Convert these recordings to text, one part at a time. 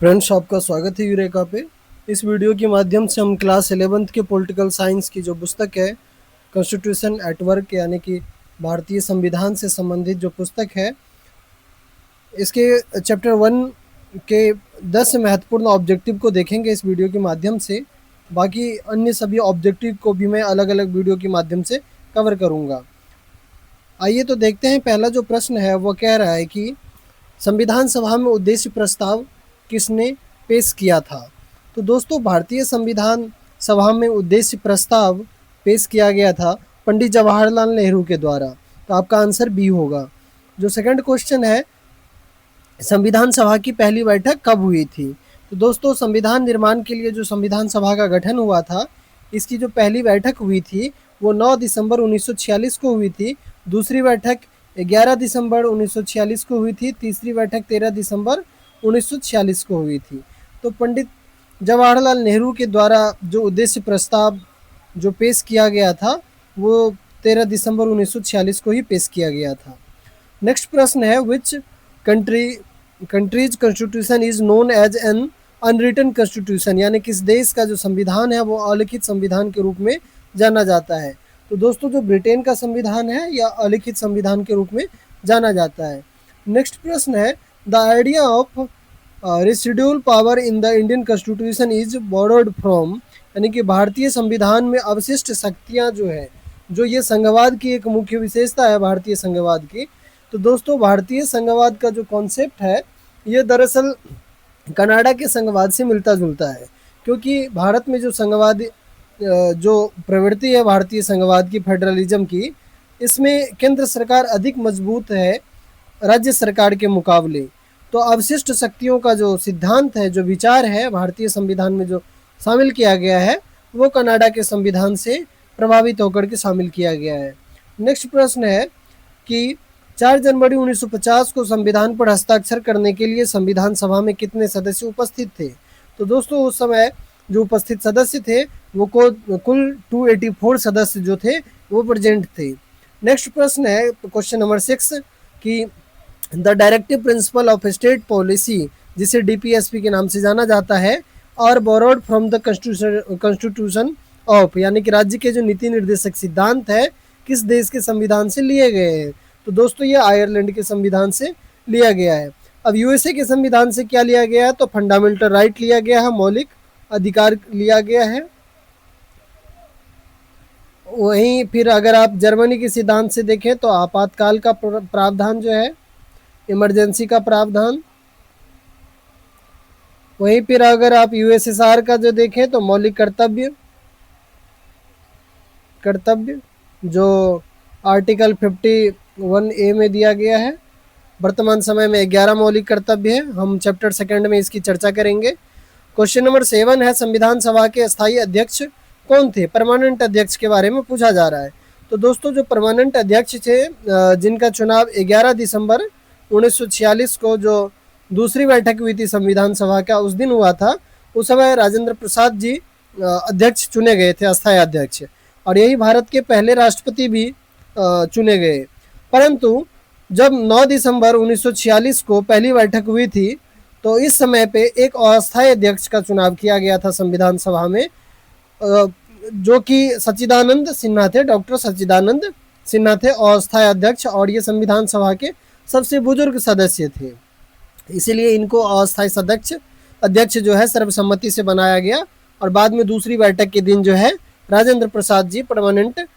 Friends, आपका स्वागत है यूरेका पे। इस वीडियो के माध्यम से हम क्लास 11th के पॉलिटिकल साइंस की जो पुस्तक है कॉन्स्टिट्यूशन एट वर्क यानी कि भारतीय संविधान से संबंधित जो पुस्तक है, इसके चैप्टर 1 के 10 महत्वपूर्ण ऑब्जेक्टिव को देखेंगे इस वीडियो के माध्यम से। बाकी अन्य सभी ऑब्जेक्टिव को भी मैं अलग अलग वीडियो के माध्यम से कवर करूँगा। आइए तो देखते हैं। पहला जो प्रश्न है वो कह रहा है कि संविधान सभा में उद्देश्य प्रस्ताव किसने पेश किया था। तो दोस्तों, भारतीय संविधान सभा में उद्देश्य प्रस्ताव पेश किया गया था पंडित जवाहरलाल नेहरू के द्वारा। तो आपका आंसर बी होगा। जो सेकंड क्वेश्चन है, संविधान सभा की पहली बैठक कब हुई थी। तो दोस्तों, संविधान निर्माण के लिए जो संविधान सभा का गठन हुआ था, इसकी जो पहली बैठक हुई थी वो 9 दिसंबर 1946 को हुई थी। दूसरी बैठक 11 दिसंबर 1946 को हुई थी। तीसरी बैठक 13 दिसंबर 1946 को हुई थी। तो पंडित जवाहरलाल नेहरू के द्वारा जो उद्देश्य प्रस्ताव जो पेश किया गया था वो 13 दिसंबर 1946 को ही पेश किया गया था। नेक्स्ट प्रश्न है, which country's constitution is known as an unwritten constitution, यानी किस देश का जो संविधान है वो अलिखित संविधान के रूप में जाना जाता है। तो दोस्तों, जो ब्रिटेन का संविधान है या अलिखित संविधान के रूप में जाना जाता है। नेक्स्ट प्रश्न है, the idea of residual power in the Indian constitution is borrowed from, यानी कि भारतीय संविधान में अवशिष्ट शक्तियाँ जो है, जो ये संघवाद की एक मुख्य विशेषता है भारतीय संघवाद की। तो दोस्तों, भारतीय संघवाद का जो कॉन्सेप्ट है ये दरअसल कनाडा के संघवाद से मिलता जुलता है, क्योंकि भारत में जो संघवाद जो प्रवृत्ति है भारतीय संघवाद की, फेडरलिज्म की, इसमें केंद्र सरकार अधिक मजबूत है राज्य सरकार के मुकाबले। तो अवशिष्ट शक्तियों का जो सिद्धांत है, जो विचार है भारतीय संविधान में जो शामिल किया गया है, वो कनाडा के संविधान से प्रभावित होकर के शामिल किया गया है। नेक्स्ट प्रश्न है कि 4 जनवरी 1950 को संविधान पर हस्ताक्षर करने के लिए संविधान सभा में कितने सदस्य उपस्थित थे। तो दोस्तों, उस समय जो उपस्थित सदस्य थे वो कुल 284 सदस्य जो थे वो प्रेजेंट थे। नेक्स्ट प्रश्न है, क्वेश्चन नंबर 6, कि the directive principle of state policy, जिसे डीपीएसपी के नाम से जाना जाता है, और borrowed from the constitution of, यानी कि राज्य के जो नीति निर्देशक सिद्धांत है, किस देश के संविधान से लिए गए हैं। तो दोस्तों, ये आयरलैंड के संविधान से लिया गया है। अब यूएसए के संविधान से क्या लिया गया है, तो फंडामेंटल राइट लिया गया है, मौलिक अधिकार लिया गया है। वहीं फिर अगर आप जर्मनी के सिद्धांत से देखें तो आपातकाल का प्रावधान जो है, इमरजेंसी का प्रावधान। वहीं फिर अगर आप यूएसएसआर का जो देखें तो मौलिक कर्तव्य जो आर्टिकल 51A में दिया गया है। वर्तमान समय में 11 मौलिक कर्तव्य है। हम चैप्टर 2 में इसकी चर्चा करेंगे। क्वेश्चन नंबर 7 है, संविधान सभा के अस्थायी अध्यक्ष कौन थे। परमानेंट अध्यक्ष के बारे में पूछा जा रहा है। तो दोस्तों, जो परमानेंट अध्यक्ष थे जिनका चुनाव 11 दिसंबर 1946 को जो दूसरी बैठक हुई थी संविधान सभा का, उस दिन हुआ था। उस समय राजेंद्र प्रसाद जी अध्यक्ष चुने गए थे, अस्थायी अध्यक्ष, और यही भारत के पहले राष्ट्रपति भी चुने गए। परंतु जब 9 दिसंबर 1946 को पहली बैठक हुई थी तो इस समय पे एक अस्थायी अध्यक्ष का चुनाव किया गया था संविधान सभा में, जो कि सच्चिदानंद सिन्हा थे, डॉक्टर सच्चिदानंद सिन्हा थे अस्थायी अध्यक्ष, और ये संविधान सभा के सबसे बुजुर्ग सदस्य थे। इसीलिए इनको अस्थायी अध्यक्ष जो है सर्वसम्मति से बनाया गया, और बाद में दूसरी बैठक के दिन जो है राजेंद्र प्रसाद जी परमानेंट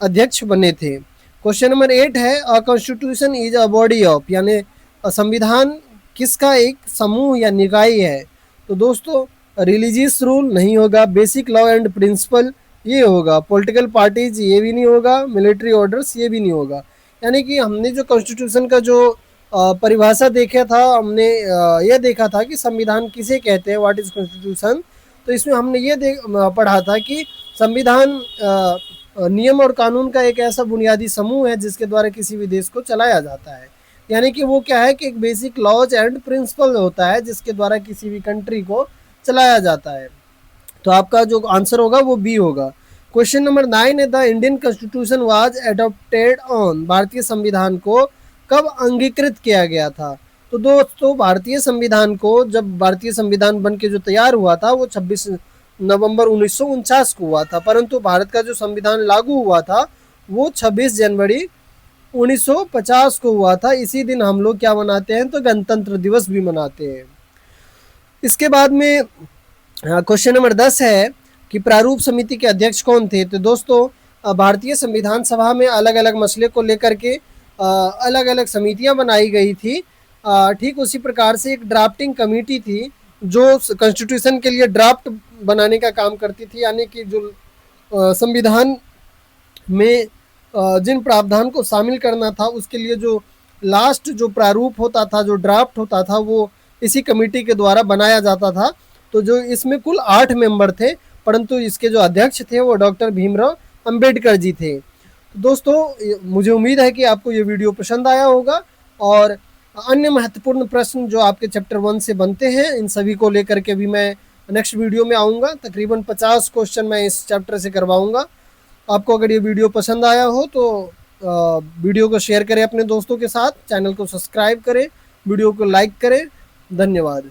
अध्यक्ष बने थे। क्वेश्चन नंबर 8 है, a constitution is a body of, यानी संविधान किसका एक समूह या निकाय है। तो दोस्तों, रिलीजियस रूल नहीं होगा, बेसिक लॉ एंड प्रिंसिपल ये होगा, पॉलिटिकल पार्टीज ये भी नहीं होगा, मिलिट्री ऑर्डर्स ये भी नहीं होगा। यानी कि हमने जो कॉन्स्टिट्यूशन का जो परिभाषा देखा था, हमने ये देखा था कि संविधान किसे कहते हैं, व्हाट इज कॉन्स्टिट्यूशन। तो इसमें हमने ये पढ़ा था कि संविधान नियम और कानून का एक ऐसा बुनियादी समूह है जिसके द्वारा किसी भी देश को चलाया जाता है। यानी कि वो क्या है कि एक बेसिक लॉज एंड प्रिंसिपल होता है जिसके द्वारा किसी भी कंट्री को चलाया जाता है। तो आपका जो आंसर होगा वो बी होगा। क्वेश्चन नंबर 9 है, the Indian constitution was adopted on, भारतीय संविधान को कब अंगीकृत किया गया था। तो दोस्तों भारतीय संविधान को, जब भारतीय संविधान बन के जो तैयार हुआ था वो 26 नवंबर 1949 को हुआ था, परंतु भारत का जो संविधान लागू हुआ था वो 26 जनवरी 1950 को हुआ था। इसी दिन हम लोग क्या मनाते हैं, तो गणतंत्र दिवस भी मनाते हैं। इसके बाद में क्वेश्चन नंबर 10 है कि प्रारूप समिति के अध्यक्ष कौन थे। तो दोस्तों भारतीय संविधान सभा में अलग अलग मसले को लेकर के अलग अलग समितियां बनाई गई थी। ठीक उसी प्रकार से एक ड्राफ्टिंग कमेटी थी जो कॉन्स्टिट्यूशन के लिए ड्राफ्ट बनाने का काम करती थी, यानी कि जो संविधान में जिन प्रावधान को शामिल करना था उसके लिए जो लास्ट जो प्रारूप होता था, जो ड्राफ्ट होता था, वो इसी कमेटी के द्वारा बनाया जाता था। तो जो इसमें कुल 8 मेंबर थे, परंतु इसके जो अध्यक्ष थे वो डॉक्टर भीमराव अंबेडकर जी थे। तो दोस्तों मुझे उम्मीद है कि आपको ये वीडियो पसंद आया होगा, और अन्य महत्वपूर्ण प्रश्न जो आपके चैप्टर 1 से बनते हैं इन सभी को लेकर के भी मैं नेक्स्ट वीडियो में आऊँगा। तकरीबन 50 क्वेश्चन मैं इस चैप्टर से करवाऊँगा। आपको अगर ये वीडियो पसंद आया हो तो वीडियो को शेयर करें अपने दोस्तों के साथ, चैनल को सब्सक्राइब करें, वीडियो को लाइक करें। धन्यवाद।